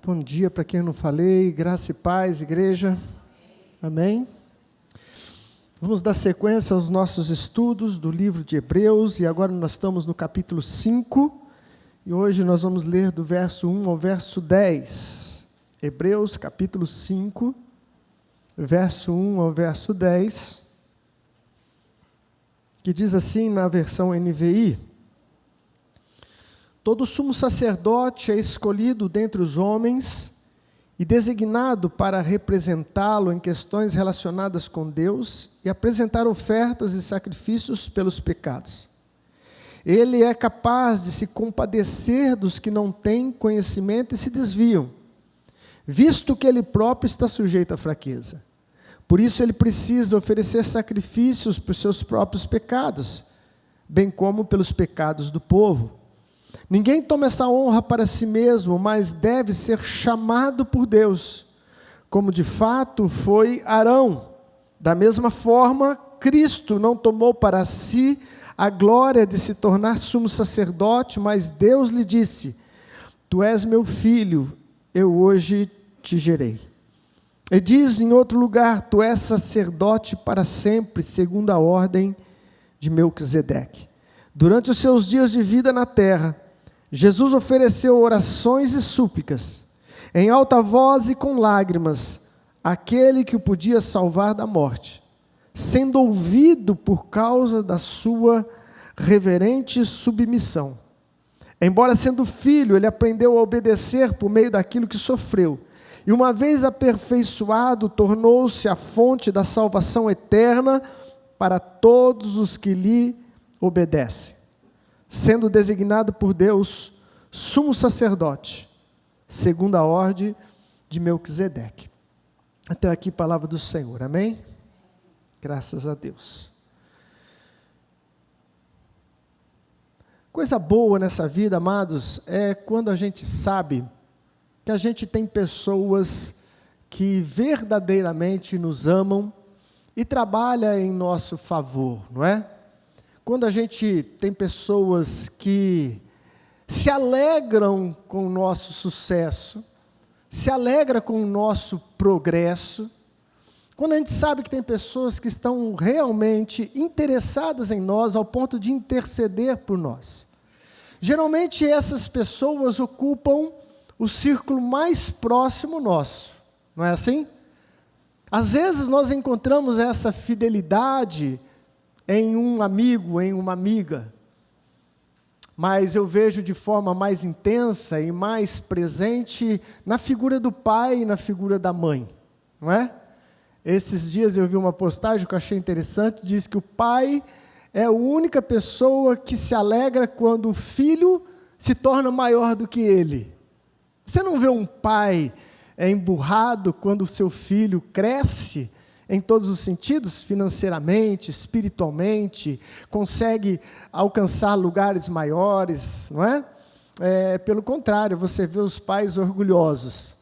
Bom dia para quem eu não falei, graça e paz, igreja. Amém? Vamos dar sequência aos nossos estudos do livro de Hebreus, e agora nós estamos no capítulo 5, e hoje nós vamos ler do verso 1 ao verso 10. Hebreus, capítulo 5, verso 1 ao verso 10, que diz assim na versão NVI: Todo sumo sacerdote é escolhido dentre os homens e designado para representá-lo em questões relacionadas com Deus e apresentar ofertas e sacrifícios pelos pecados. Ele é capaz de se compadecer dos que não têm conhecimento e se desviam, visto que ele próprio está sujeito à fraqueza. Por isso ele precisa oferecer sacrifícios por seus próprios pecados, bem como pelos pecados do povo. Ninguém toma essa honra para si mesmo, mas deve ser chamado por Deus, como de fato foi Arão. Da mesma forma, Cristo não tomou para si a glória de se tornar sumo sacerdote, mas Deus lhe disse: Tu és meu filho, eu hoje te gerei. E diz em outro lugar: Tu és sacerdote para sempre, segundo a ordem de Melquisedeque. Durante os seus dias de vida na terra, Jesus ofereceu orações e súplicas, em alta voz e com lágrimas, àquele que o podia salvar da morte, sendo ouvido por causa da sua reverente submissão. Embora sendo filho, ele aprendeu a obedecer por meio daquilo que sofreu, e uma vez aperfeiçoado, tornou-se a fonte da salvação eterna para todos os que lhe obedecem, sendo designado por Deus sumo sacerdote, segundo a ordem de Melquisedeque. Até aqui a palavra do Senhor, amém? Graças a Deus. Coisa boa nessa vida, amados, é quando a gente sabe que a gente tem pessoas que verdadeiramente nos amam e trabalham em nosso favor, não é? Quando a gente tem pessoas que se alegram com o nosso sucesso, se alegram com o nosso progresso, quando a gente sabe que tem pessoas que estão realmente interessadas em nós ao ponto de interceder por nós. Geralmente essas pessoas ocupam o círculo mais próximo nosso, não é assim? Às vezes nós encontramos essa fidelidade em um amigo, em uma amiga, mas eu vejo de forma mais intensa e mais presente na figura do pai e na figura da mãe, não é? Esses dias eu vi uma postagem que eu achei interessante, diz que o pai é a única pessoa que se alegra quando o filho se torna maior do que ele. Você não vê um pai emburrado quando o seu filho cresce em todos os sentidos, financeiramente, espiritualmente, consegue alcançar lugares maiores, não é? Pelo contrário, você vê os pais orgulhosos.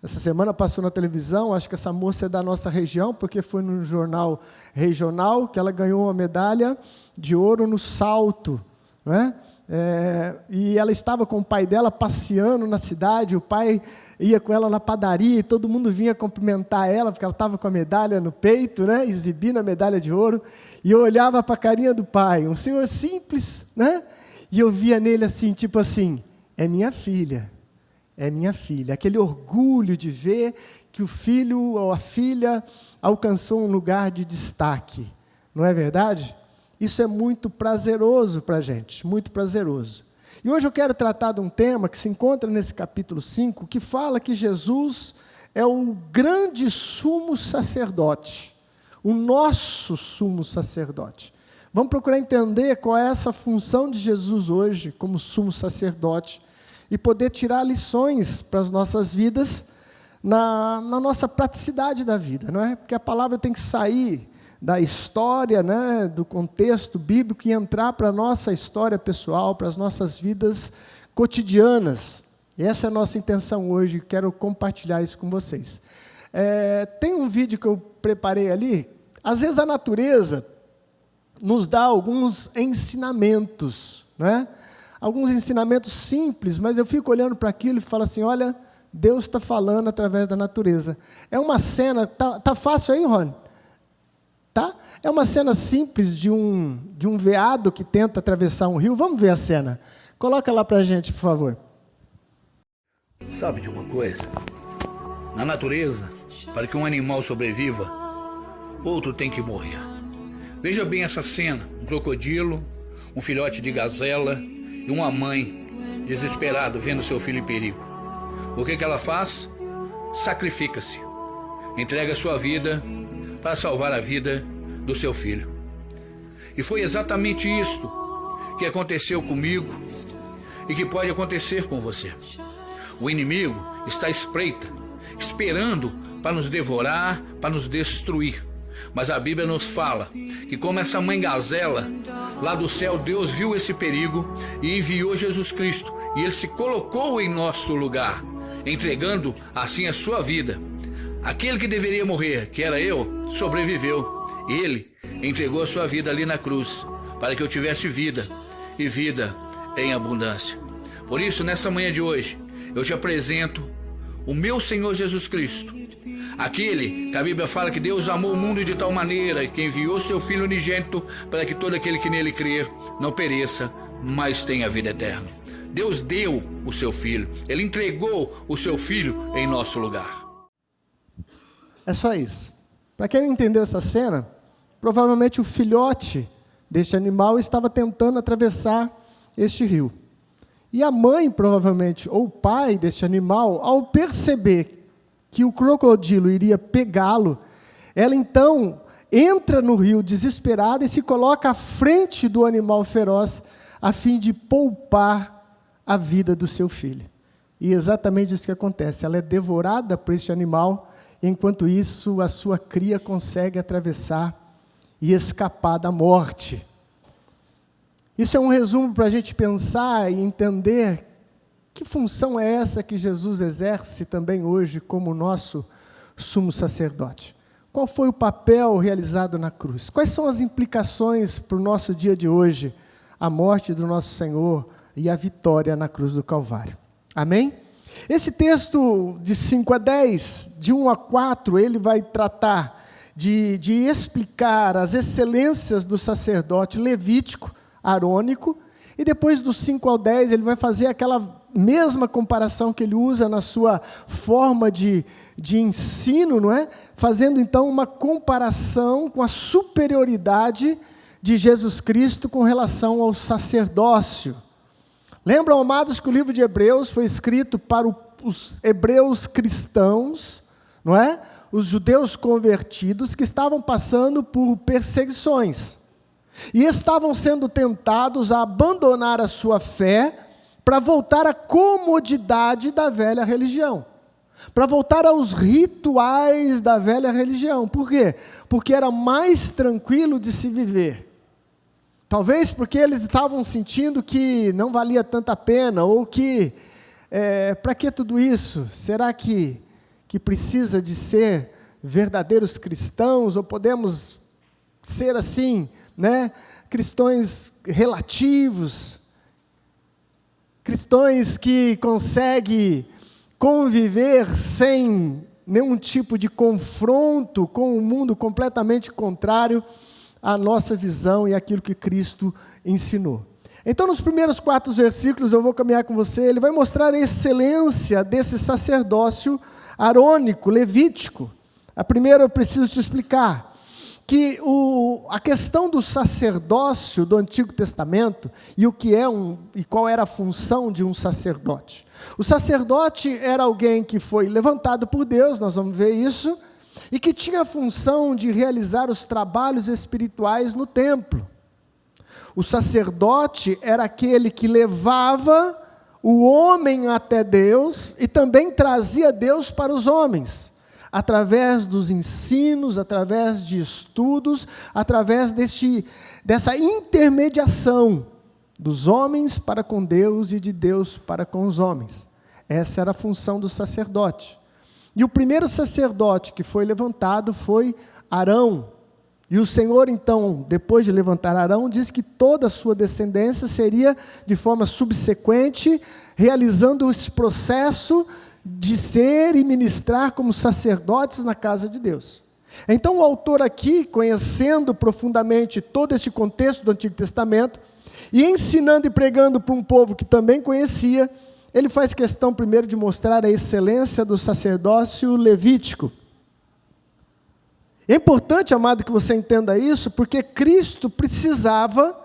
Essa semana passou na televisão, acho que essa moça é da nossa região, porque foi num jornal regional, que ela ganhou uma medalha de ouro no salto, não é? E ela estava com o pai dela passeando na cidade, o pai ia com ela na padaria e todo mundo vinha cumprimentar ela, porque ela estava com a medalha no peito, né, exibindo a medalha de ouro, e eu olhava para a carinha do pai, um senhor simples, né, e eu via nele assim, tipo assim, é minha filha, aquele orgulho de ver que o filho ou a filha alcançou um lugar de destaque, não é verdade? Isso é muito prazeroso para a gente, muito prazeroso. E hoje eu quero tratar de um tema que se encontra nesse capítulo 5, que fala que Jesus é o grande sumo sacerdote, o nosso sumo sacerdote. Vamos procurar entender qual é essa função de Jesus hoje, como sumo sacerdote, e poder tirar lições para as nossas vidas, na nossa praticidade da vida, não é? Porque a palavra tem que sair da história, né, do contexto bíblico e entrar para a nossa história pessoal, para as nossas vidas cotidianas. E essa é a nossa intenção hoje, quero compartilhar isso com vocês. Tem um vídeo que eu preparei ali, às vezes a natureza nos dá alguns ensinamentos, né? Alguns ensinamentos simples, mas eu fico olhando para aquilo e falo assim, olha, Deus está falando através da natureza. É uma cena, tá fácil aí, Rony? Tá? É uma cena simples de um veado que tenta atravessar um rio. Vamos ver a cena. Coloca lá para a gente, por favor. Sabe de uma coisa? Na natureza, para que um animal sobreviva, outro tem que morrer. Veja bem essa cena: um crocodilo, um filhote de gazela e uma mãe desesperada vendo seu filho em perigo. O que ela faz? Sacrifica-se. Entrega sua vida para salvar a vida do seu filho. E foi exatamente isto que aconteceu comigo e que pode acontecer com você. O inimigo está à espreita, esperando para nos devorar, para nos destruir. Mas a Bíblia nos fala que, como essa mãe gazela, lá do céu Deus viu esse perigo e enviou Jesus Cristo, e Ele se colocou em nosso lugar, entregando assim a sua vida. Aquele que deveria morrer, que era eu, sobreviveu. Ele entregou a sua vida ali na cruz, para que eu tivesse vida, e vida em abundância. Por isso, nessa manhã de hoje, eu te apresento o meu Senhor Jesus Cristo, aquele que a Bíblia fala que Deus amou o mundo de tal maneira que enviou seu Filho unigênito para que todo aquele que nele crer não pereça, mas tenha vida eterna. Deus deu o seu Filho, Ele entregou o seu Filho em nosso lugar. É só isso. Para quem não entendeu essa cena, provavelmente o filhote deste animal estava tentando atravessar este rio. E a mãe, provavelmente, ou o pai deste animal, ao perceber que o crocodilo iria pegá-lo, ela então entra no rio desesperada e se coloca à frente do animal feroz, a fim de poupar a vida do seu filho. E exatamente isso que acontece. Ela é devorada por este animal, enquanto isso a sua cria consegue atravessar e escapar da morte. Isso é um resumo para a gente pensar e entender que função é essa que Jesus exerce também hoje como nosso sumo sacerdote. Qual foi o papel realizado na cruz? Quais são as implicações para o nosso dia de hoje, a morte do nosso Senhor e a vitória na cruz do Calvário? Amém? Esse texto de 5 a 10, de 1 a 4, ele vai tratar de explicar as excelências do sacerdote levítico, arônico, e depois do 5 ao 10 ele vai fazer aquela mesma comparação que ele usa na sua forma de ensino, não é? Fazendo então uma comparação com a superioridade de Jesus Cristo com relação ao sacerdócio. Lembram, amados, que o livro de Hebreus foi escrito para os hebreus cristãos, não é? Os judeus convertidos que estavam passando por perseguições. E estavam sendo tentados a abandonar a sua fé para voltar à comodidade da velha religião, para voltar aos rituais da velha religião. Por quê? Porque era mais tranquilo de se viver. Talvez porque eles estavam sentindo que não valia tanta pena, ou que, para que tudo isso? Será que precisa de ser verdadeiros cristãos, ou podemos ser assim, né? Cristãos relativos, cristãos que conseguem conviver sem nenhum tipo de confronto com um mundo completamente contrário à nossa visão e àquilo que Cristo ensinou. Então, nos primeiros 4 versículos, eu vou caminhar com você, ele vai mostrar a excelência desse sacerdócio arônico, levítico. A primeira eu preciso te explicar que a questão do sacerdócio do Antigo Testamento e o que é e qual era a função de um sacerdote. O sacerdote era alguém que foi levantado por Deus, nós vamos ver isso, e que tinha a função de realizar os trabalhos espirituais no templo. O sacerdote era aquele que levava o homem até Deus e também trazia Deus para os homens, através dos ensinos, através de estudos, através dessa intermediação dos homens para com Deus e de Deus para com os homens. Essa era a função do sacerdote. E o primeiro sacerdote que foi levantado foi Arão. E o Senhor, então, depois de levantar Arão, diz que toda a sua descendência seria, de forma subsequente, realizando esse processo de ser e ministrar como sacerdotes na casa de Deus. Então o autor aqui, conhecendo profundamente todo este contexto do Antigo Testamento, e ensinando e pregando para um povo que também conhecia, ele faz questão primeiro de mostrar a excelência do sacerdócio levítico. É importante, amado, que você entenda isso, porque Cristo precisava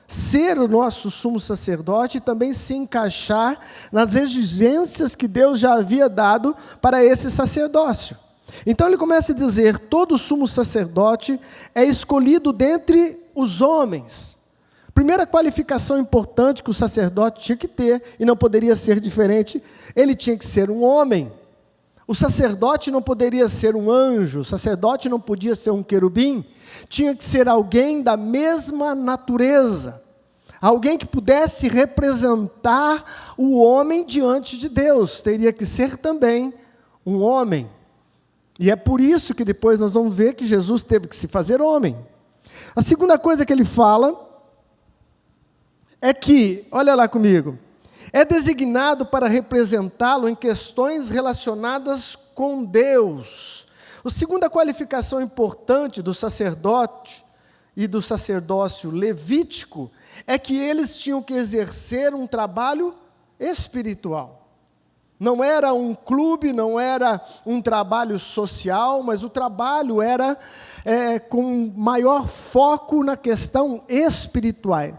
ser o nosso sumo sacerdote e também se encaixar nas exigências que Deus já havia dado para esse sacerdócio. Então ele começa a dizer: todo sumo sacerdote é escolhido dentre os homens. Primeira qualificação importante que o sacerdote tinha que ter, e não poderia ser diferente, ele tinha que ser um homem. O sacerdote não poderia ser um anjo, o sacerdote não podia ser um querubim, tinha que ser alguém da mesma natureza, alguém que pudesse representar o homem diante de Deus, teria que ser também um homem. E é por isso que depois nós vamos ver que Jesus teve que se fazer homem. A segunda coisa que ele fala é que, olha lá comigo, é designado para representá-lo em questões relacionadas com Deus. A segunda qualificação importante do sacerdote e do sacerdócio levítico é que eles tinham que exercer um trabalho espiritual. Não era um clube, não era um trabalho social, mas o trabalho era com maior foco na questão espiritual.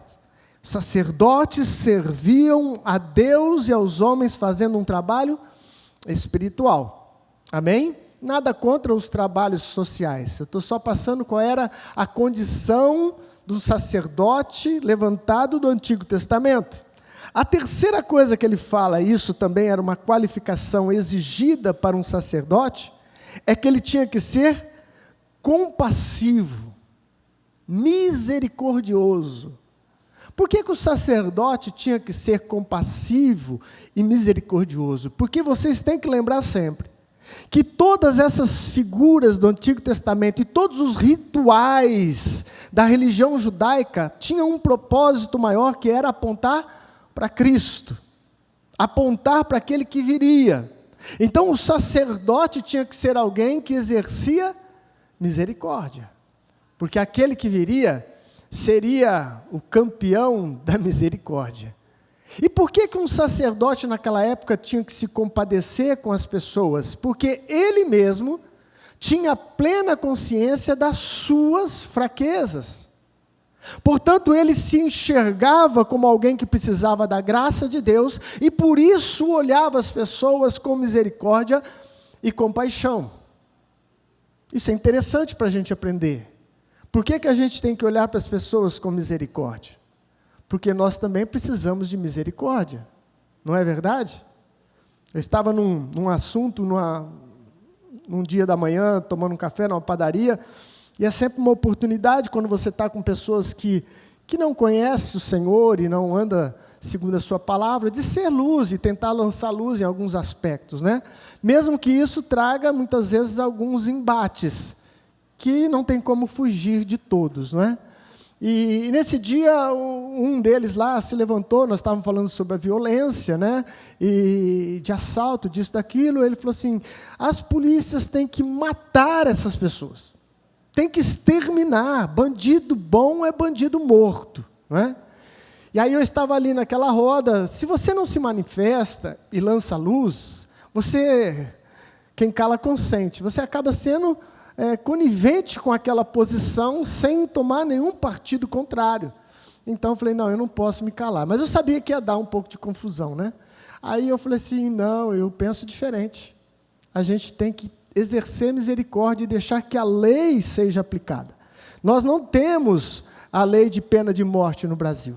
Sacerdotes serviam a Deus e aos homens fazendo um trabalho espiritual. Amém? Nada contra os trabalhos sociais. Eu estou só passando qual era a condição do sacerdote levantado do Antigo Testamento. A terceira coisa que ele fala, isso também era uma qualificação exigida para um sacerdote, é que ele tinha que ser compassivo, misericordioso. Por que o sacerdote tinha que ser compassivo e misericordioso? Porque vocês têm que lembrar sempre que todas essas figuras do Antigo Testamento e todos os rituais da religião judaica tinham um propósito maior, que era apontar para Cristo, apontar para aquele que viria. Então o sacerdote tinha que ser alguém que exercia misericórdia, porque aquele que viria seria o campeão da misericórdia. E por que um sacerdote naquela época tinha que se compadecer com as pessoas? Porque ele mesmo tinha plena consciência das suas fraquezas. Portanto, ele se enxergava como alguém que precisava da graça de Deus e por isso olhava as pessoas com misericórdia e compaixão. Isso é interessante para a gente aprender. Por que a gente tem que olhar para as pessoas com misericórdia? Porque nós também precisamos de misericórdia, não é verdade? Eu estava num assunto, num dia da manhã, tomando um café numa padaria, e é sempre uma oportunidade, quando você está com pessoas que não conhecem o Senhor e não anda segundo a sua palavra, de ser luz e tentar lançar luz em alguns aspectos, né? Mesmo que isso traga, muitas vezes, alguns embates, que não tem como fugir de todos, não é? E nesse dia, um deles lá se levantou, nós estávamos falando sobre a violência, né? E de assalto, disso, daquilo, ele falou assim: as polícias têm que matar essas pessoas, tem que exterminar, bandido bom é bandido morto, não é? E aí eu estava ali naquela roda, se você não se manifesta e lança luz, quem cala consente, você acaba sendo conivente com aquela posição, sem tomar nenhum partido contrário. Então eu falei, não, eu não posso me calar. Mas eu sabia que ia dar um pouco de confusão, né? Aí eu falei assim, não, eu penso diferente. A gente tem que exercer misericórdia e deixar que a lei seja aplicada. Nós não temos a lei de pena de morte no Brasil.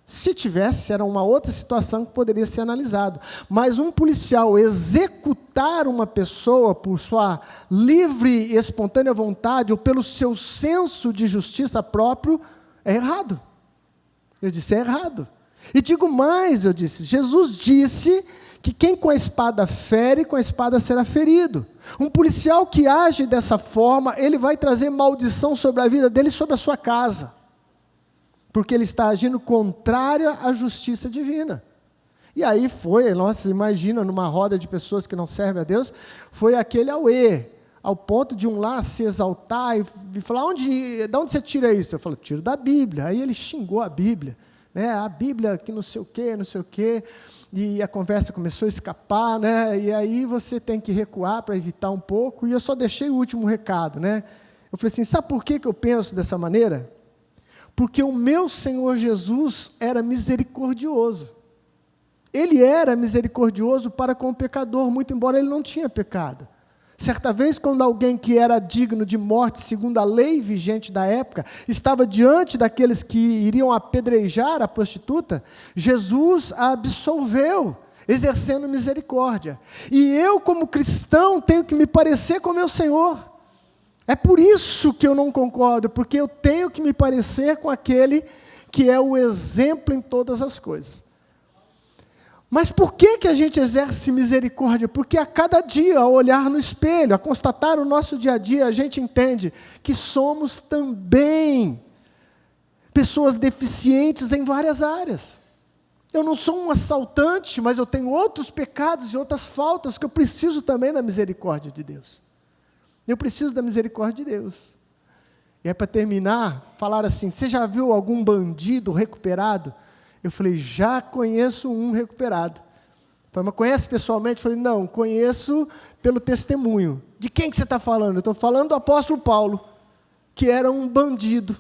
Se tivesse, era uma outra situação que poderia ser analisado. Mas um policial executar uma pessoa por sua livre e espontânea vontade ou pelo seu senso de justiça próprio, é errado. Eu disse, é errado. E digo mais, eu disse, Jesus disse que quem com a espada fere, com a espada será ferido. Um policial que age dessa forma, ele vai trazer maldição sobre a vida dele e sobre a sua casa. Porque ele está agindo contrário à justiça divina. E aí foi, nossa, imagina, numa roda de pessoas que não servem a Deus, foi aquele auê, ao ponto de um lá se exaltar e falar, de onde você tira isso? Eu falo, tiro da Bíblia. Aí ele xingou a Bíblia, né? A Bíblia que não sei o quê, e a conversa começou a escapar, né? E aí você tem que recuar para evitar um pouco, e eu só deixei o último recado, né? Eu falei assim, sabe por que eu penso dessa maneira? Porque o meu Senhor Jesus era misericordioso. Ele era misericordioso para com o pecador, muito embora ele não tinha pecado. Certa vez, quando alguém que era digno de morte, segundo a lei vigente da época, estava diante daqueles que iriam apedrejar a prostituta, Jesus a absolveu, exercendo misericórdia. E eu, como cristão, tenho que me parecer com o meu Senhor. É por isso que eu não concordo, porque eu tenho que me parecer com aquele que é o exemplo em todas as coisas. Mas por que a gente exerce misericórdia? Porque a cada dia, ao olhar no espelho, a constatar o nosso dia a dia, a gente entende que somos também pessoas deficientes em várias áreas. Eu não sou um assaltante, mas eu tenho outros pecados e outras faltas que eu preciso também da misericórdia de Deus. Eu preciso da misericórdia de Deus. E é para terminar, falar assim, você já viu algum bandido recuperado? Eu falei, já conheço um recuperado. Falei, mas conhece pessoalmente? Eu falei, não, conheço pelo testemunho. De quem que você está falando? Eu estou falando do apóstolo Paulo, que era um bandido.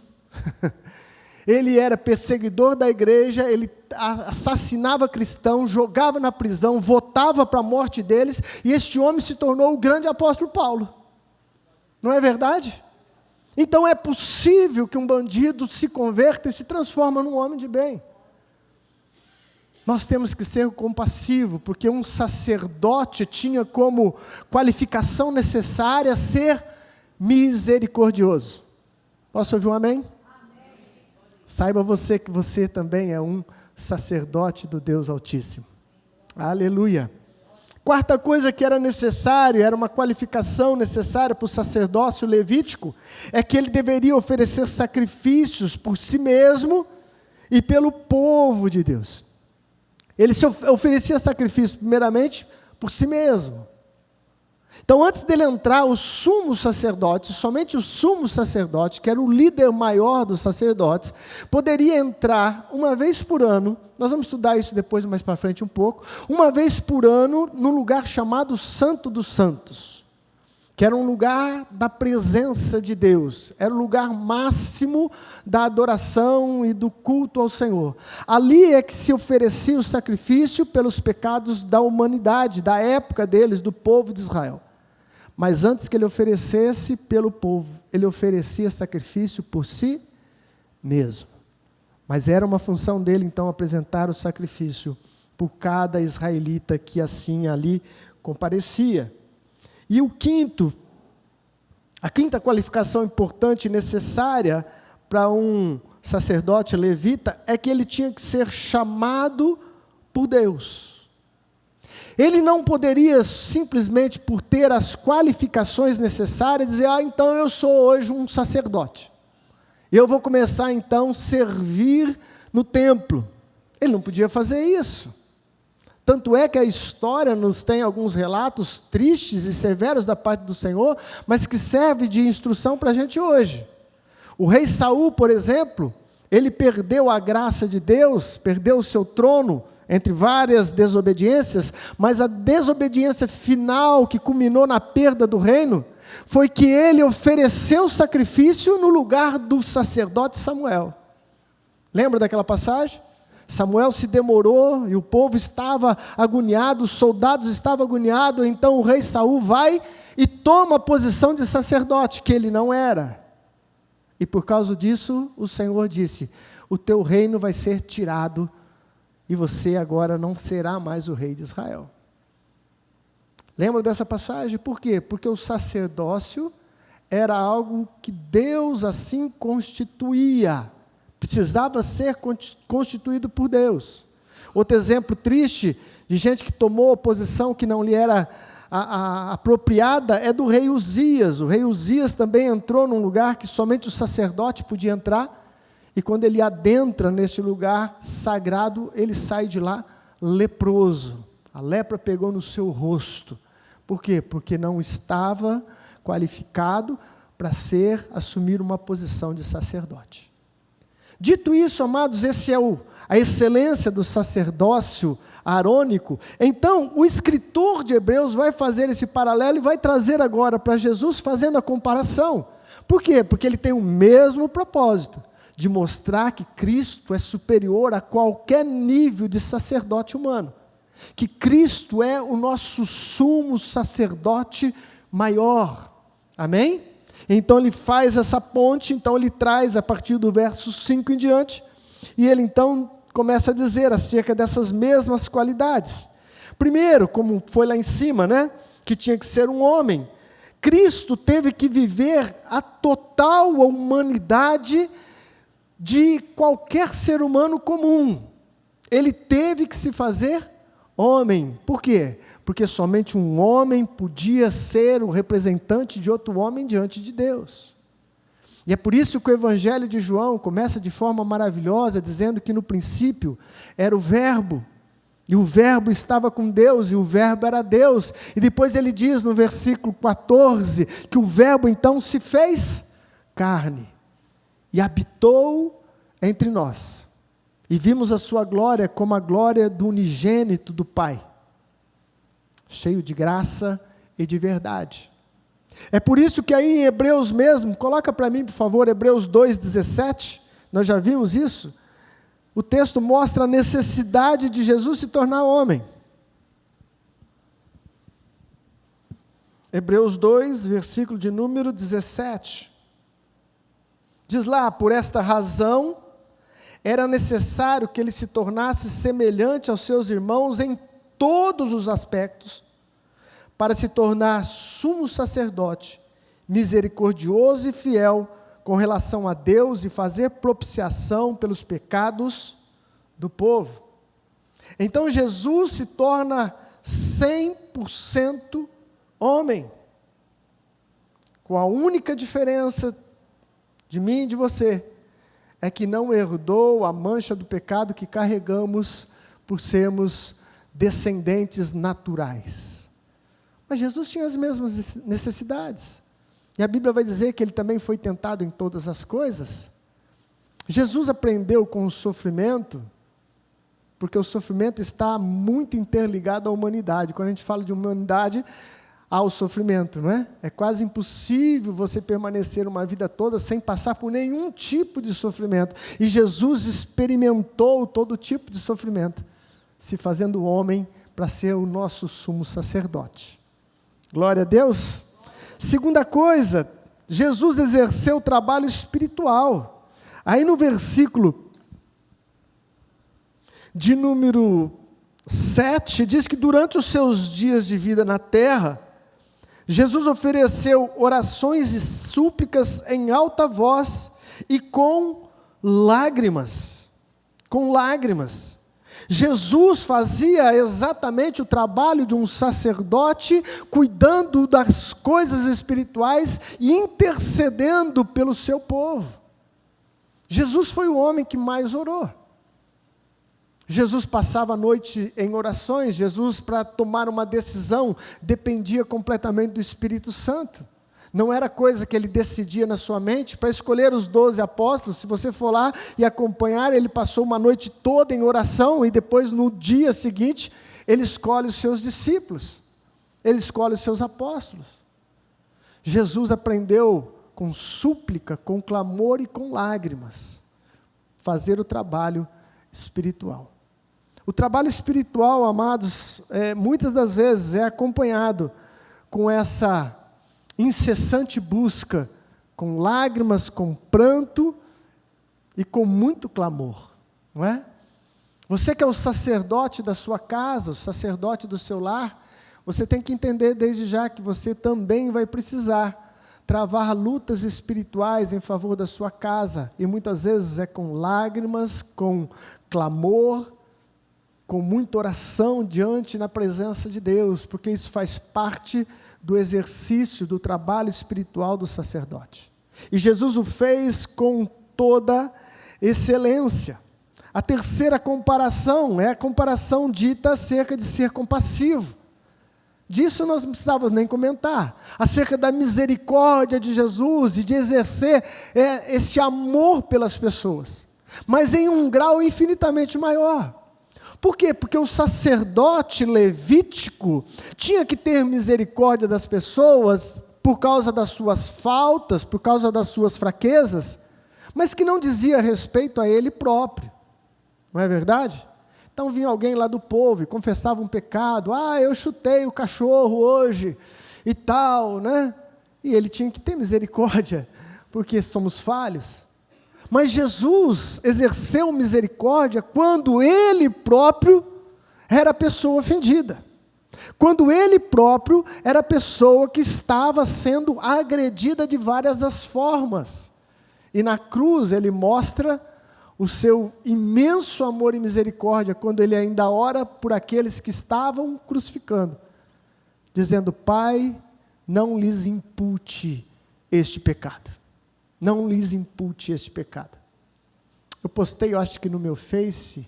Ele era perseguidor da igreja, ele assassinava cristãos, jogava na prisão, votava para a morte deles, e este homem se tornou o grande apóstolo Paulo. Não é verdade? Então é possível que um bandido se converta e se transforme num homem de bem. Nós temos que ser compassivos, porque um sacerdote tinha como qualificação necessária ser misericordioso. Posso ouvir um amém? Amém. Saiba você que você também é um sacerdote do Deus Altíssimo. Aleluia. Quarta coisa que era necessário, era uma qualificação necessária para o sacerdócio levítico, é que ele deveria oferecer sacrifícios por si mesmo e pelo povo de Deus. Ele se oferecia sacrifício, primeiramente, por si mesmo. Então, antes dele entrar, o sumo sacerdote, somente o sumo sacerdote, que era o líder maior dos sacerdotes, poderia entrar uma vez por ano, nós vamos estudar isso depois mais para frente um pouco, uma vez por ano, num lugar chamado Santo dos Santos, que era um lugar da presença de Deus, era o lugar máximo da adoração e do culto ao Senhor. Ali é que se oferecia o sacrifício pelos pecados da humanidade, da época deles, do povo de Israel. Mas antes que ele oferecesse pelo povo, ele oferecia sacrifício por si mesmo. Mas era uma função dele, então, apresentar o sacrifício por cada israelita que assim ali comparecia. E a quinta qualificação importante e necessária para um sacerdote levita é que ele tinha que ser chamado por Deus. Ele não poderia simplesmente por ter as qualificações necessárias dizer, então eu sou hoje um sacerdote. Eu vou começar então a servir no templo. Ele não podia fazer isso. Tanto é que a história nos tem alguns relatos tristes e severos da parte do Senhor, mas que serve de instrução para a gente hoje. O rei Saul, por exemplo, ele perdeu a graça de Deus, perdeu o seu trono, entre várias desobediências, mas a desobediência final que culminou na perda do reino, foi que ele ofereceu sacrifício no lugar do sacerdote Samuel. Lembra daquela passagem? Samuel se demorou e o povo estava agoniado, os soldados estavam agoniados, então o rei Saul vai e toma a posição de sacerdote, que ele não era. E por causa disso, o Senhor disse, o teu reino vai ser tirado e você agora não será mais o rei de Israel. Lembra dessa passagem? Por quê? Porque o sacerdócio era algo que Deus assim constituía. Precisava ser constituído por Deus. Outro exemplo triste de gente que tomou a posição que não lhe era apropriada é do rei Uzias. O rei Uzias também entrou num lugar que somente o sacerdote podia entrar, e quando ele adentra neste lugar sagrado, ele sai de lá leproso. A lepra pegou no seu rosto. Por quê? Porque não estava qualificado para assumir uma posição de sacerdote. Dito isso, amados, esse é a excelência do sacerdócio arônico. Então, o escritor de Hebreus vai fazer esse paralelo e vai trazer agora para Jesus, fazendo a comparação. Por quê? Porque ele tem o mesmo propósito, de mostrar que Cristo é superior a qualquer nível de sacerdote humano. Que Cristo é o nosso sumo sacerdote maior. Amém? Então ele faz essa ponte, então ele traz a partir do verso 5 em diante, e ele então começa a dizer acerca dessas mesmas qualidades. Primeiro, como foi lá em cima, né, que tinha que ser um homem. Cristo teve que viver a total humanidade de qualquer ser humano comum. Ele teve que se fazer homem. Por quê? Porque somente um homem podia ser o representante de outro homem diante de Deus. E é por isso que o Evangelho de João começa de forma maravilhosa, dizendo que no princípio era o Verbo, e o Verbo estava com Deus, e o Verbo era Deus. E depois ele diz no versículo 14, que o Verbo então se fez carne, e habitou entre nós. E vimos a sua glória como a glória do unigênito do Pai, cheio de graça e de verdade. É por isso que aí em Hebreus mesmo, coloca para mim por favor, Hebreus 2,17, nós já vimos isso, o texto mostra a necessidade de Jesus se tornar homem. Hebreus 2, versículo de número 17, diz lá, por esta razão, era necessário que ele se tornasse semelhante aos seus irmãos em todos os aspectos, para se tornar sumo sacerdote, misericordioso e fiel com relação a Deus e fazer propiciação pelos pecados do povo. Então Jesus se torna 100% homem, com a única diferença de mim e de você, é que não herdou a mancha do pecado que carregamos por sermos descendentes naturais. Mas Jesus tinha as mesmas necessidades. E a Bíblia vai dizer que ele também foi tentado em todas as coisas. Jesus aprendeu com o sofrimento, porque o sofrimento está muito interligado à humanidade. Quando a gente fala de humanidade, há o sofrimento, não é? É quase impossível você permanecer uma vida toda sem passar por nenhum tipo de sofrimento. E Jesus experimentou todo tipo de sofrimento, se fazendo homem para ser o nosso sumo sacerdote. Glória a Deus. Segunda coisa, Jesus exerceu trabalho espiritual. Aí no versículo de número 7, diz que durante os seus dias de vida na terra, Jesus ofereceu orações e súplicas em alta voz e com lágrimas. Com lágrimas. Jesus fazia exatamente o trabalho de um sacerdote, cuidando das coisas espirituais e intercedendo pelo seu povo. Jesus foi o homem que mais orou. Jesus passava a noite em orações. Jesus, para tomar uma decisão, dependia completamente do Espírito Santo. Não era coisa que ele decidia na sua mente. Para escolher os 12 apóstolos, se você for lá e acompanhar, ele passou uma noite toda em oração, e depois no dia seguinte, ele escolhe os seus discípulos, ele escolhe os seus apóstolos. Jesus aprendeu com súplica, com clamor e com lágrimas, fazer o trabalho espiritual. O trabalho espiritual, amados, muitas das vezes é acompanhado com essa incessante busca, com lágrimas, com pranto e com muito clamor, não é? Você que é o sacerdote da sua casa, o sacerdote do seu lar, você tem que entender desde já que você também vai precisar travar lutas espirituais em favor da sua casa, e muitas vezes é com lágrimas, com clamor, com muita oração diante na presença de Deus, porque isso faz parte do exercício do trabalho espiritual do sacerdote. E Jesus o fez com toda excelência. A terceira comparação é a comparação dita acerca de ser compassivo. Disso nós não precisávamos nem comentar. Acerca da misericórdia de Jesus e de exercer esse amor pelas pessoas. Mas em um grau infinitamente maior. Por quê? Porque o sacerdote levítico tinha que ter misericórdia das pessoas por causa das suas faltas, por causa das suas fraquezas, mas que não dizia respeito a ele próprio. Não é verdade? Então vinha alguém lá do povo e confessava um pecado. Eu chutei o cachorro hoje e tal, né? E ele tinha que ter misericórdia, porque somos falhos. Mas Jesus exerceu misericórdia quando ele próprio era a pessoa ofendida. Quando ele próprio era a pessoa que estava sendo agredida de várias das formas. E na cruz ele mostra o seu imenso amor e misericórdia, quando ele ainda ora por aqueles que estavam crucificando, dizendo: Pai, não lhes impute este pecado. Não lhes impute este pecado. Eu postei, eu acho que no meu Face,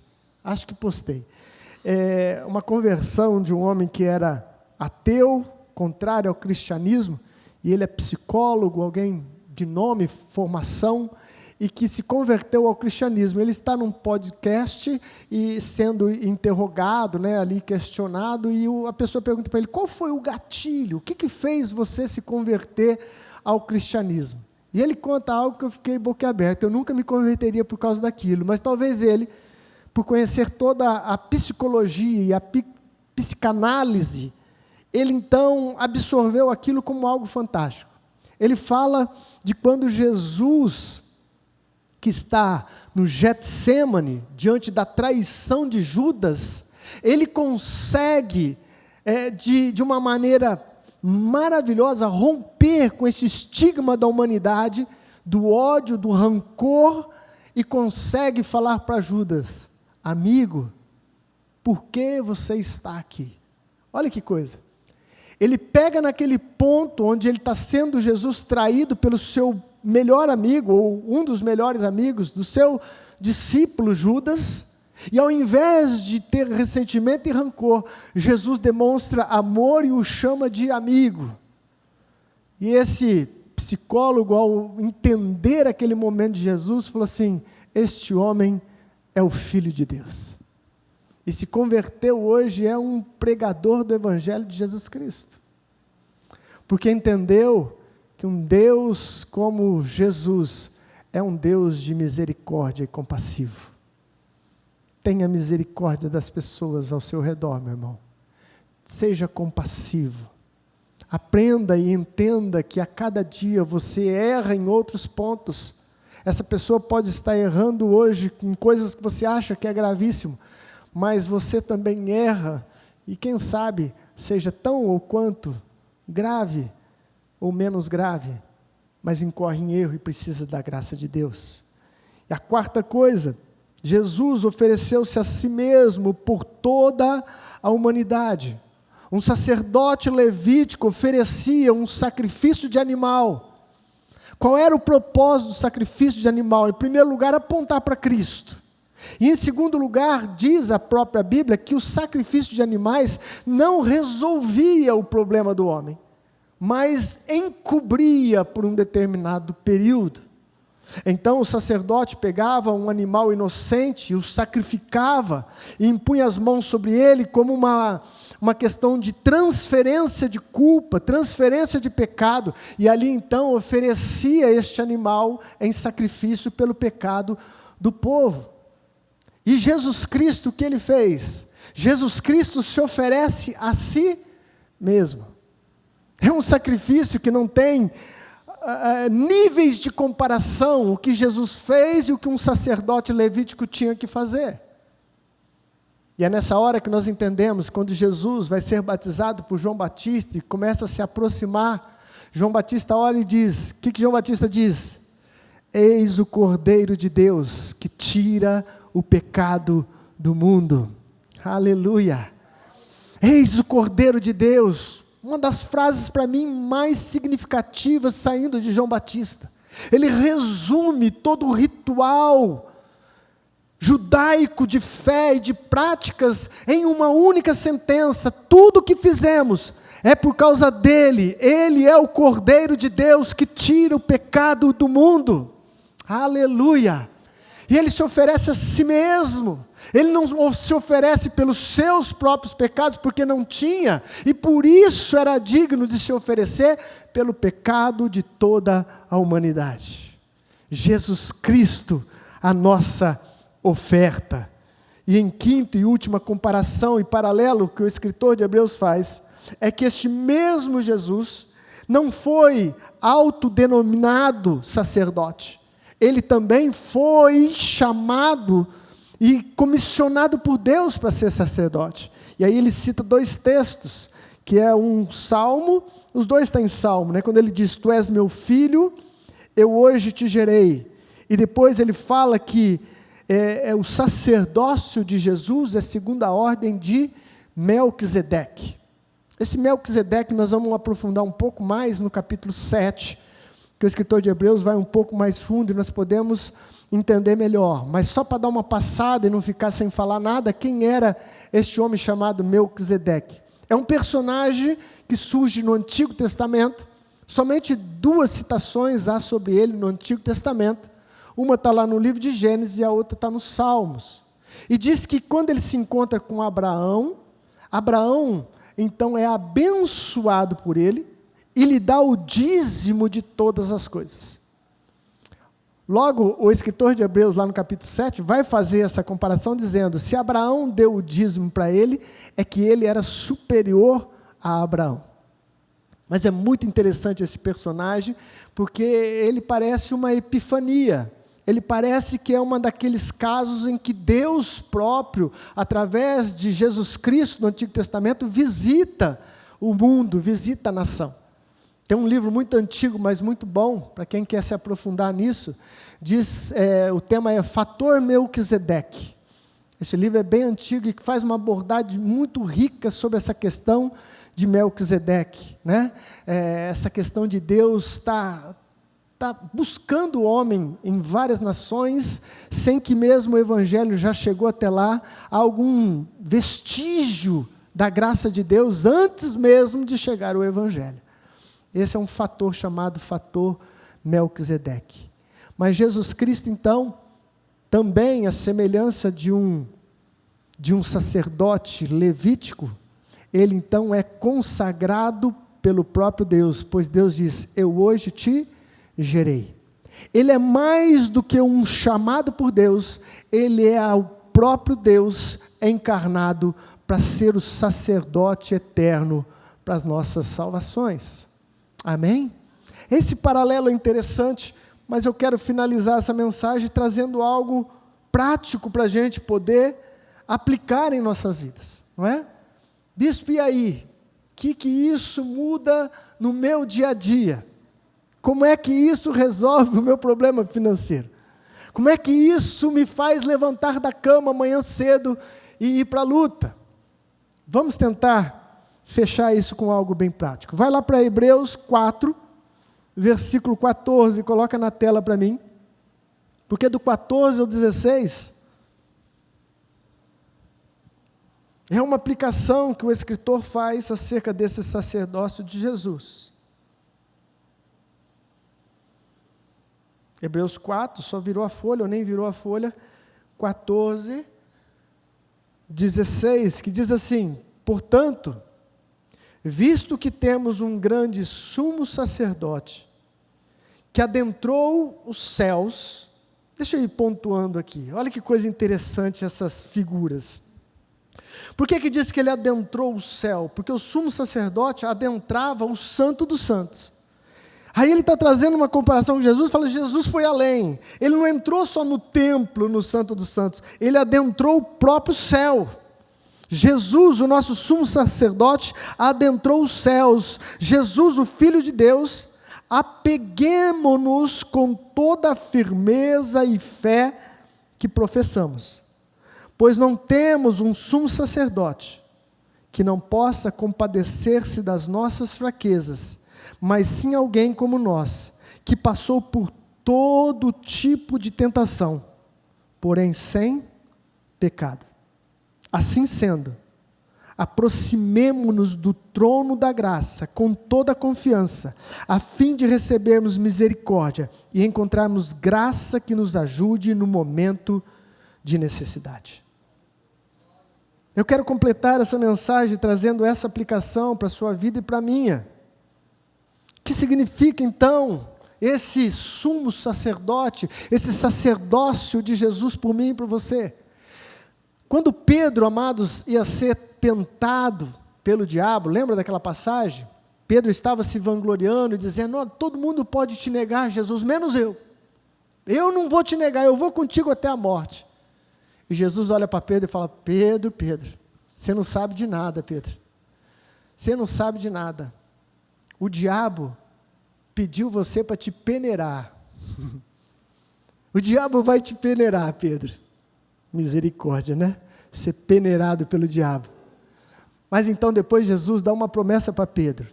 uma conversão de um homem que era ateu, contrário ao cristianismo, e ele é psicólogo, alguém de nome, formação, e que se converteu ao cristianismo. Ele está num podcast e sendo interrogado, né, ali questionado, e a pessoa pergunta para ele: qual foi o gatilho? O que fez você se converter ao cristianismo? E ele conta algo que eu fiquei boquiaberto. Eu nunca me converteria por causa daquilo, mas talvez ele, por conhecer toda a psicologia e a psicanálise, ele então absorveu aquilo como algo fantástico. Ele fala de quando Jesus, que está no Getsêmani, diante da traição de Judas, ele consegue, de uma maneira maravilhosa, romper com esse estigma da humanidade, do ódio, do rancor, e consegue falar para Judas: amigo, por que você está aqui? Olha que coisa. Ele pega naquele ponto onde ele está sendo Jesus traído pelo seu melhor amigo, ou um dos melhores amigos do seu discípulo Judas, e ao invés de ter ressentimento e rancor, Jesus demonstra amor e o chama de amigo. E esse psicólogo, ao entender aquele momento de Jesus, falou assim: este homem é o Filho de Deus. E se converteu hoje, é um pregador do Evangelho de Jesus Cristo. Porque entendeu que um Deus como Jesus é um Deus de misericórdia e compassivo. Tenha misericórdia das pessoas ao seu redor, meu irmão. Seja compassivo. Aprenda e entenda que a cada dia você erra em outros pontos. Essa pessoa pode estar errando hoje em coisas que você acha que é gravíssimo, mas você também erra, e quem sabe seja tão ou quanto grave ou menos grave, mas incorre em erro e precisa da graça de Deus. E a quarta coisa, Jesus ofereceu-se a si mesmo por toda a humanidade. Um sacerdote levítico oferecia um sacrifício de animal. Qual era o propósito do sacrifício de animal? Em primeiro lugar, apontar para Cristo. E em segundo lugar, diz a própria Bíblia que o sacrifício de animais não resolvia o problema do homem, mas encobria por um determinado período. Então o sacerdote pegava um animal inocente, o sacrificava e impunha as mãos sobre ele como uma questão de transferência de culpa, transferência de pecado, e ali então oferecia este animal em sacrifício pelo pecado do povo. E Jesus Cristo, o que ele fez? Jesus Cristo se oferece a si mesmo. É um sacrifício que não tem níveis de comparação, o que Jesus fez e o que um sacerdote levítico tinha que fazer. E é nessa hora que nós entendemos, quando Jesus vai ser batizado por João Batista e começa a se aproximar, João Batista olha e diz, o que João Batista diz? Eis o Cordeiro de Deus, que tira o pecado do mundo. Aleluia! Eis o Cordeiro de Deus. Uma das frases para mim mais significativas saindo de João Batista. Ele resume todo o ritual judaico de fé e de práticas em uma única sentença: tudo o que fizemos é por causa dele. Ele é o Cordeiro de Deus que tira o pecado do mundo. Aleluia! E ele se oferece a si mesmo. Ele não se oferece pelos seus próprios pecados, porque não tinha, e por isso era digno de se oferecer pelo pecado de toda a humanidade. Jesus Cristo, a nossa oferta. E em quinto e última comparação e paralelo que o escritor de Hebreus faz, é que este mesmo Jesus não foi autodenominado sacerdote. Ele também foi chamado e comissionado por Deus para ser sacerdote. E aí ele cita 2 textos, que é um salmo, os 2 estão em salmo, né? Quando ele diz: tu és meu filho, eu hoje te gerei. E depois ele fala que o sacerdócio de Jesus é segundo a ordem de Melquisedeque. Esse Melquisedeque nós vamos aprofundar um pouco mais no capítulo 7, que o escritor de Hebreus vai um pouco mais fundo e nós podemos entender melhor. Mas só para dar uma passada e não ficar sem falar nada, quem era este homem chamado Melquisedeque? É um personagem que surge no Antigo Testamento. Somente 2 citações há sobre ele no Antigo Testamento. Uma está lá no livro de Gênesis e a outra está nos Salmos. E diz que quando ele se encontra com Abraão, então é abençoado por ele e lhe dá o dízimo de todas as coisas. Logo, o escritor de Hebreus, lá no capítulo 7, vai fazer essa comparação dizendo: se Abraão deu o dízimo para ele, é que ele era superior a Abraão. Mas é muito interessante esse personagem, porque ele parece uma epifania. Ele parece que é um daqueles casos em que Deus próprio, através de Jesus Cristo no Antigo Testamento, visita o mundo, visita a nação. Tem um livro muito antigo, mas muito bom, para quem quer se aprofundar nisso. O tema é Fator Melquisedeque. Esse livro é bem antigo e faz uma abordagem muito rica sobre essa questão de Melquisedeque, né? Essa questão de Deus estar buscando o homem em várias nações, sem que mesmo o Evangelho já chegou até lá, algum vestígio da graça de Deus antes mesmo de chegar o Evangelho. Esse é um fator chamado fator Melquisedeque. Mas Jesus Cristo, então, também a semelhança de um sacerdote levítico, ele então é consagrado pelo próprio Deus, pois Deus diz: eu hoje te gerei. Ele é mais do que um chamado por Deus, ele é o próprio Deus encarnado para ser o sacerdote eterno para as nossas salvações. Amém? Esse paralelo é interessante, mas eu quero finalizar essa mensagem trazendo algo prático para a gente poder aplicar em nossas vidas, não é? Bispo, e aí? O que isso muda no meu dia a dia? Como é que isso resolve o meu problema financeiro? Como é que isso me faz levantar da cama amanhã cedo e ir para a luta? Vamos tentar fechar isso com algo bem prático. Vai lá para Hebreus 4, versículo 14, coloca na tela para mim, porque do 14 ao 16, é uma aplicação que o escritor faz acerca desse sacerdócio de Jesus. Hebreus 4, só virou a folha, ou nem virou a folha, 14, 16, que diz assim: portanto, visto que temos um grande sumo sacerdote, que adentrou os céus, deixa eu ir pontuando aqui, olha que coisa interessante essas figuras. Por que diz que ele adentrou o céu? Porque o sumo sacerdote adentrava o santo dos santos. Aí ele está trazendo uma comparação com Jesus, fala: Jesus foi além, ele não entrou só no templo, no santo dos santos, ele adentrou o próprio céu. Jesus, o nosso sumo sacerdote, adentrou os céus. Jesus, o Filho de Deus, apeguemo-nos com toda a firmeza e fé que professamos, pois não temos um sumo sacerdote que não possa compadecer-se das nossas fraquezas, mas sim alguém como nós, que passou por todo tipo de tentação, porém sem pecado. Assim sendo, aproximemo-nos do trono da graça com toda a confiança, a fim de recebermos misericórdia e encontrarmos graça que nos ajude no momento de necessidade. Eu quero completar essa mensagem trazendo essa aplicação para a sua vida e para a minha. O que significa então esse sumo sacerdote, esse sacerdócio de Jesus por mim e por você? Quando Pedro, amados, ia ser tentado pelo diabo, lembra daquela passagem? Pedro estava se vangloriando e dizendo: todo mundo pode te negar, Jesus, menos eu. Eu não vou te negar, eu vou contigo até a morte. E Jesus olha para Pedro e fala: Pedro, você não sabe de nada, Pedro. Você não sabe de nada. O diabo pediu você para te peneirar. O diabo vai te peneirar, Pedro. Misericórdia, né? Ser peneirado pelo diabo. Mas então depois Jesus dá uma promessa para Pedro.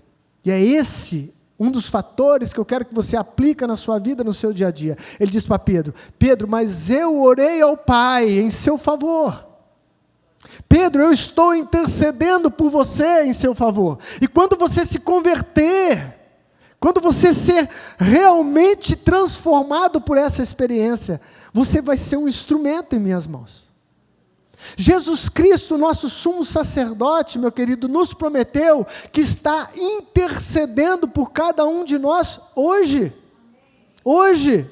E é esse um dos fatores que eu quero que você aplique na sua vida, no seu dia a dia. Ele diz para Pedro: Pedro, mas eu orei ao Pai em seu favor. Pedro, eu estou intercedendo por você em seu favor. E quando você se converter, quando você ser realmente transformado por essa experiência, você vai ser um instrumento em minhas mãos. Jesus Cristo, nosso sumo sacerdote, meu querido, nos prometeu que está intercedendo por cada um de nós hoje. Hoje.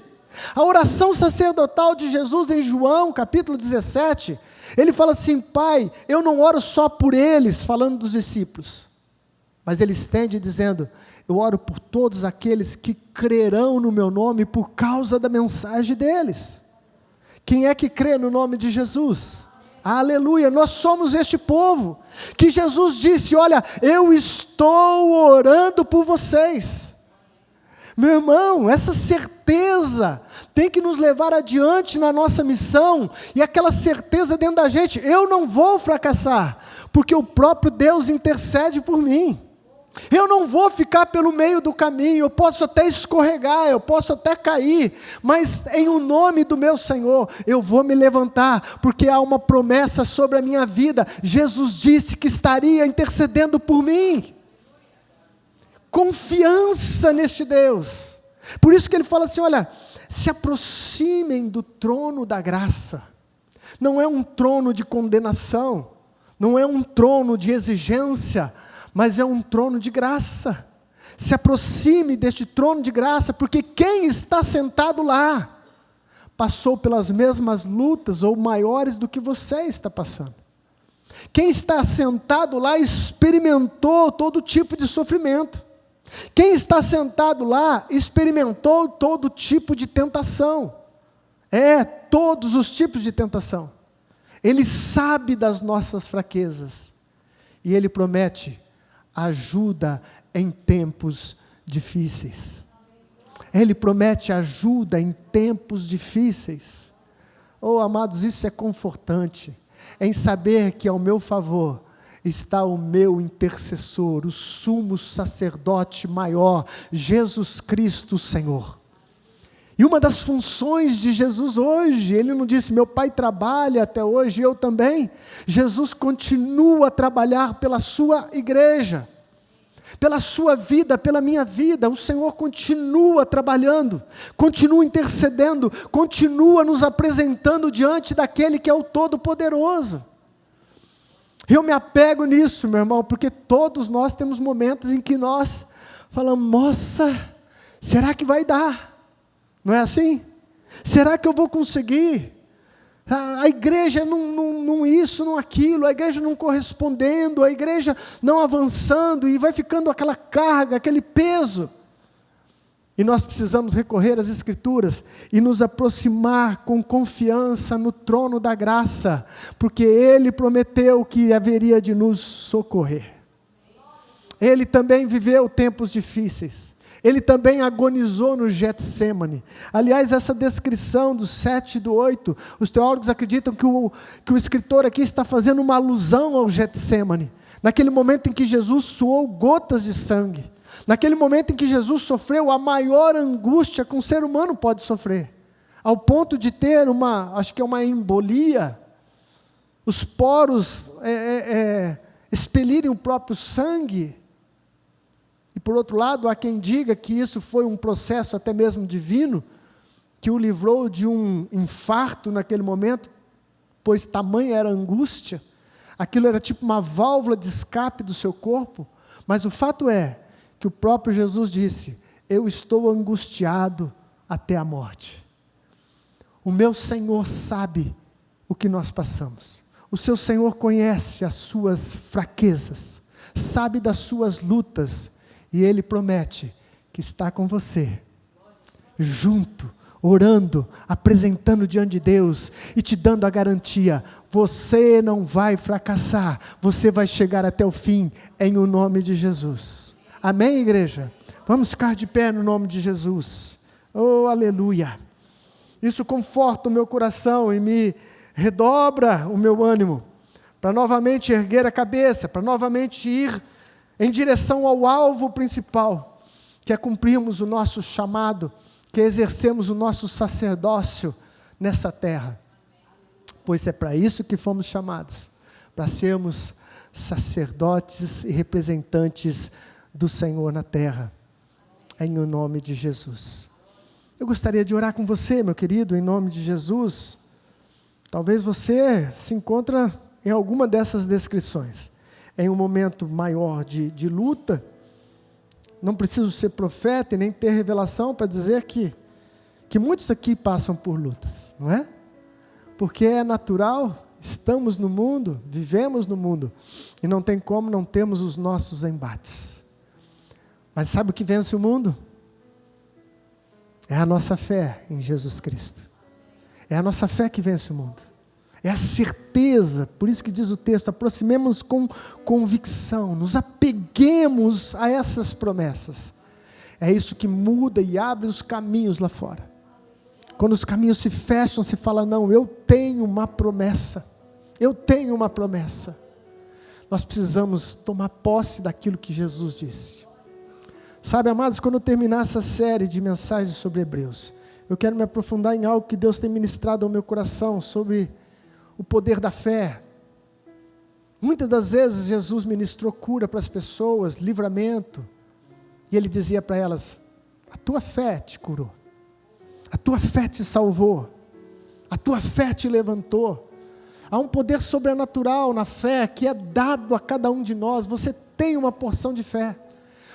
A oração sacerdotal de Jesus em João, capítulo 17, ele fala assim: Pai, eu não oro só por eles, falando dos discípulos, mas ele estende dizendo: eu oro por todos aqueles que crerão no meu nome por causa da mensagem deles. Quem é que crê no nome de Jesus? Aleluia, nós somos este povo, que Jesus disse: olha, eu estou orando por vocês. Meu irmão, essa certeza tem que nos levar adiante na nossa missão, e aquela certeza dentro da gente: eu não vou fracassar, porque o próprio Deus intercede por mim. Eu não vou ficar pelo meio do caminho, eu posso até escorregar, eu posso até cair, mas em o nome do meu Senhor, eu vou me levantar, porque há uma promessa sobre a minha vida. Jesus disse que estaria intercedendo por mim. Confiança neste Deus. Por isso que ele fala assim: olha, se aproximem do trono da graça. Não é um trono de condenação, não é um trono de exigência, mas é um trono de graça. Se aproxime deste trono de graça, porque quem está sentado lá passou pelas mesmas lutas ou maiores do que você está passando. Quem está sentado lá experimentou todo tipo de sofrimento. Quem está sentado lá experimentou todo tipo de tentação. Todos os tipos de tentação. Ele sabe das nossas fraquezas. E Ele promete ajuda em tempos difíceis. Ele promete ajuda em tempos difíceis. Oh, amados, isso é confortante, em saber que ao meu favor está o meu intercessor, o sumo sacerdote maior, Jesus Cristo Senhor. E uma das funções de Jesus hoje, ele não disse: meu pai trabalha até hoje, eu também. Jesus continua a trabalhar pela sua igreja, pela sua vida, pela minha vida. O Senhor continua trabalhando, continua intercedendo, continua nos apresentando diante daquele que é o Todo-Poderoso. Eu me apego nisso, meu irmão, porque todos nós temos momentos em que nós falamos: nossa, será que vai dar? Não é assim? Será que eu vou conseguir? A igreja não isso, não aquilo, a igreja não correspondendo, a igreja não avançando, e vai ficando aquela carga, aquele peso. E nós precisamos recorrer às Escrituras e nos aproximar com confiança no trono da graça, porque Ele prometeu que haveria de nos socorrer. Ele também viveu tempos difíceis. Ele também agonizou no Getsêmani. Aliás, essa descrição do 7 e do 8, os teólogos acreditam que o escritor aqui está fazendo uma alusão ao Getsêmani, naquele momento em que Jesus suou gotas de sangue, naquele momento em que Jesus sofreu a maior angústia que um ser humano pode sofrer, ao ponto de ter acho que é uma embolia, os poros expelirem o próprio sangue. E por outro lado, há quem diga que isso foi um processo até mesmo divino, que o livrou de um infarto naquele momento, pois tamanha era a angústia. Aquilo era tipo uma válvula de escape do seu corpo. Mas o fato é que o próprio Jesus disse: eu estou angustiado até a morte. O meu Senhor sabe o que nós passamos. O seu Senhor conhece as suas fraquezas, sabe das suas lutas, e Ele promete que está com você, junto, orando, apresentando diante de Deus e te dando a garantia: você não vai fracassar, você vai chegar até o fim, em o nome de Jesus. Amém, igreja? Vamos ficar de pé no nome de Jesus. Oh, aleluia! Isso conforta o meu coração e me redobra o meu ânimo, para novamente erguer a cabeça, para novamente ir em direção ao alvo principal, que é cumprirmos o nosso chamado, que exercemos o nosso sacerdócio nessa terra, pois é para isso que fomos chamados, para sermos sacerdotes e representantes do Senhor na terra, em o nome de Jesus. Eu gostaria de orar com você, meu querido, em nome de Jesus. Talvez você se encontre em alguma dessas descrições, em um momento maior de luta. Não preciso ser profeta e nem ter revelação para dizer que muitos aqui passam por lutas, não é? Porque é natural, estamos no mundo, vivemos no mundo, e não tem como não termos os nossos embates. Mas sabe o que vence o mundo? É a nossa fé em Jesus Cristo. É a nossa fé que vence o mundo. É a certeza, por isso que diz o texto: aproximemos com convicção, nos apeguemos a essas promessas. É isso que muda e abre os caminhos lá fora. Quando os caminhos se fecham, se fala: não, eu tenho uma promessa, eu tenho uma promessa. Nós precisamos tomar posse daquilo que Jesus disse. Sabe, amados, quando eu terminar essa série de mensagens sobre Hebreus, eu quero me aprofundar em algo que Deus tem ministrado ao meu coração, sobre o poder da fé. Muitas das vezes Jesus ministrou cura para as pessoas, livramento, e Ele dizia para elas: a tua fé te curou, a tua fé te salvou, a tua fé te levantou. Há um poder sobrenatural na fé que é dado a cada um de nós. Você tem uma porção de fé.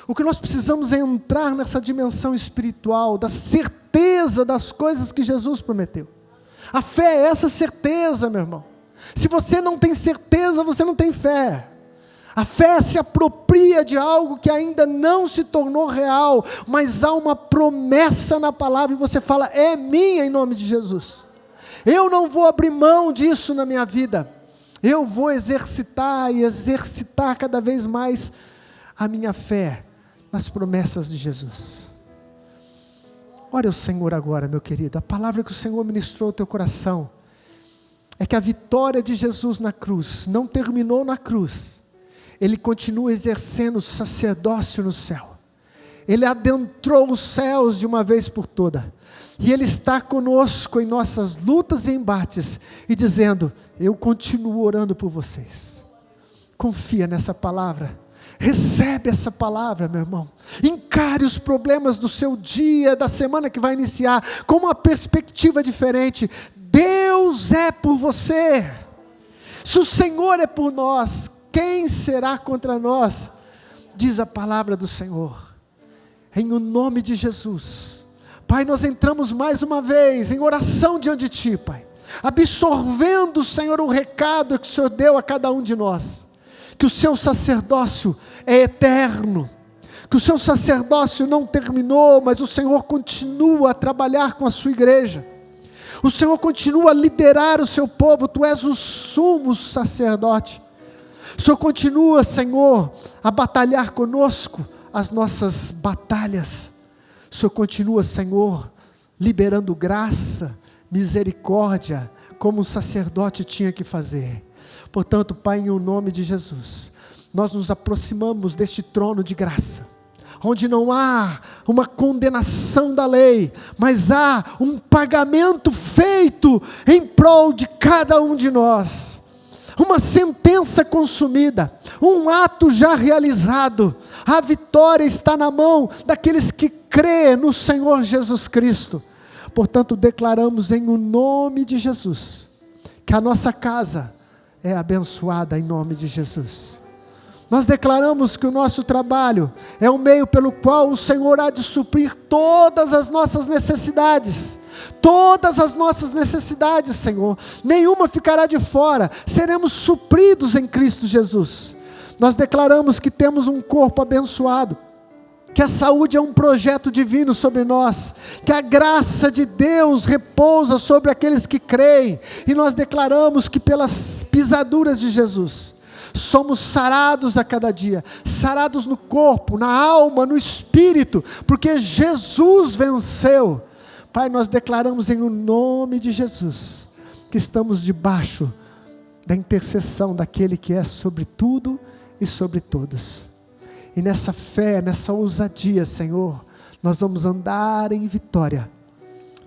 O que nós precisamos é entrar nessa dimensão espiritual, da certeza das coisas que Jesus prometeu. A fé é essa certeza, meu irmão. Se você não tem certeza, você não tem fé. A fé se apropria de algo que ainda não se tornou real, mas há uma promessa na palavra e você fala: é minha, em nome de Jesus. Eu não vou abrir mão disso na minha vida. Eu vou exercitar e exercitar cada vez mais a minha fé nas promessas de Jesus. Ore ao Senhor agora, meu querido. A palavra que o Senhor ministrou ao teu coração é que a vitória de Jesus na cruz não terminou na cruz. Ele continua exercendo o sacerdócio no céu. Ele adentrou os céus de uma vez por toda. E Ele está conosco em nossas lutas e embates, e dizendo: eu continuo orando por vocês. Confia nessa palavra. Recebe essa palavra, meu irmão. Encare os problemas do seu dia, da semana que vai iniciar, com uma perspectiva diferente. Deus é por você. Se o Senhor é por nós, quem será contra nós? Diz a palavra do Senhor. Em o nome de Jesus. Pai, nós entramos mais uma vez em oração diante de Ti, Pai. Absorvendo, Senhor, o recado que o Senhor deu a cada um de nós. Que o seu sacerdócio é eterno, que o seu sacerdócio não terminou, mas o Senhor continua a trabalhar com a sua igreja, o Senhor continua a liderar o seu povo. Tu és o sumo sacerdote, o Senhor continua, Senhor, a batalhar conosco as nossas batalhas, o Senhor continua, Senhor, liberando graça, misericórdia, como o sacerdote tinha que fazer. Portanto, Pai, em nome de Jesus, nós nos aproximamos deste trono de graça, onde não há uma condenação da lei, mas há um pagamento feito em prol de cada um de nós. uma sentença consumida, um ato já realizado. A vitória está na mão daqueles que crêem no Senhor Jesus Cristo. Portanto, declaramos em o nome de Jesus, que a nossa casa é abençoada em nome de Jesus. Nós declaramos que o nosso trabalho é o meio pelo qual o Senhor há de suprir todas as nossas necessidades. Todas as nossas necessidades, Senhor, nenhuma ficará de fora, seremos supridos em Cristo Jesus. Nós declaramos que temos um corpo abençoado, que a saúde é um projeto divino sobre nós, que a graça de Deus repousa sobre aqueles que creem, e nós declaramos que pelas pisaduras de Jesus, somos sarados a cada dia, sarados no corpo, na alma, no espírito, porque Jesus venceu. Pai, nós declaramos em o nome de Jesus, que estamos debaixo da intercessão daquele que é sobre tudo e sobre todos. E nessa fé, nessa ousadia, Senhor, nós vamos andar em vitória,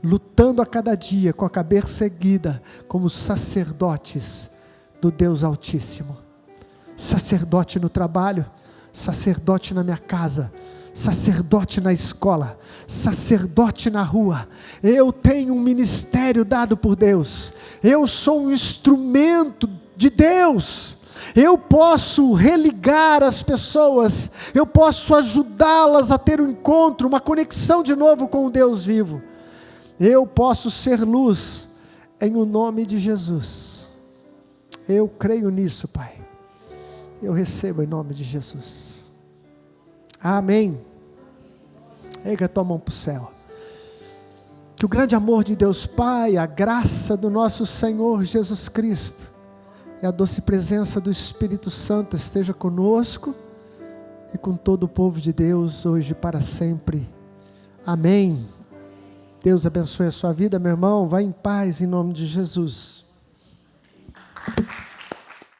lutando a cada dia com a cabeça erguida, como sacerdotes do Deus Altíssimo. Sacerdote no trabalho, sacerdote na minha casa, sacerdote na escola, sacerdote na rua. Eu tenho um ministério dado por Deus, eu sou um instrumento de Deus, eu posso religar as pessoas, eu posso ajudá-las a ter um encontro, uma conexão de novo com o Deus vivo. Eu posso ser luz em o nome de Jesus. Eu creio nisso, Pai. Eu recebo em nome de Jesus. Amém. Erga a tua mão para o céu. Que o grande amor de Deus Pai, a graça do nosso Senhor Jesus Cristo e a doce presença do Espírito Santo esteja conosco e com todo o povo de Deus, hoje e para sempre. Amém. Deus abençoe a sua vida, meu irmão. Vá em paz em nome de Jesus.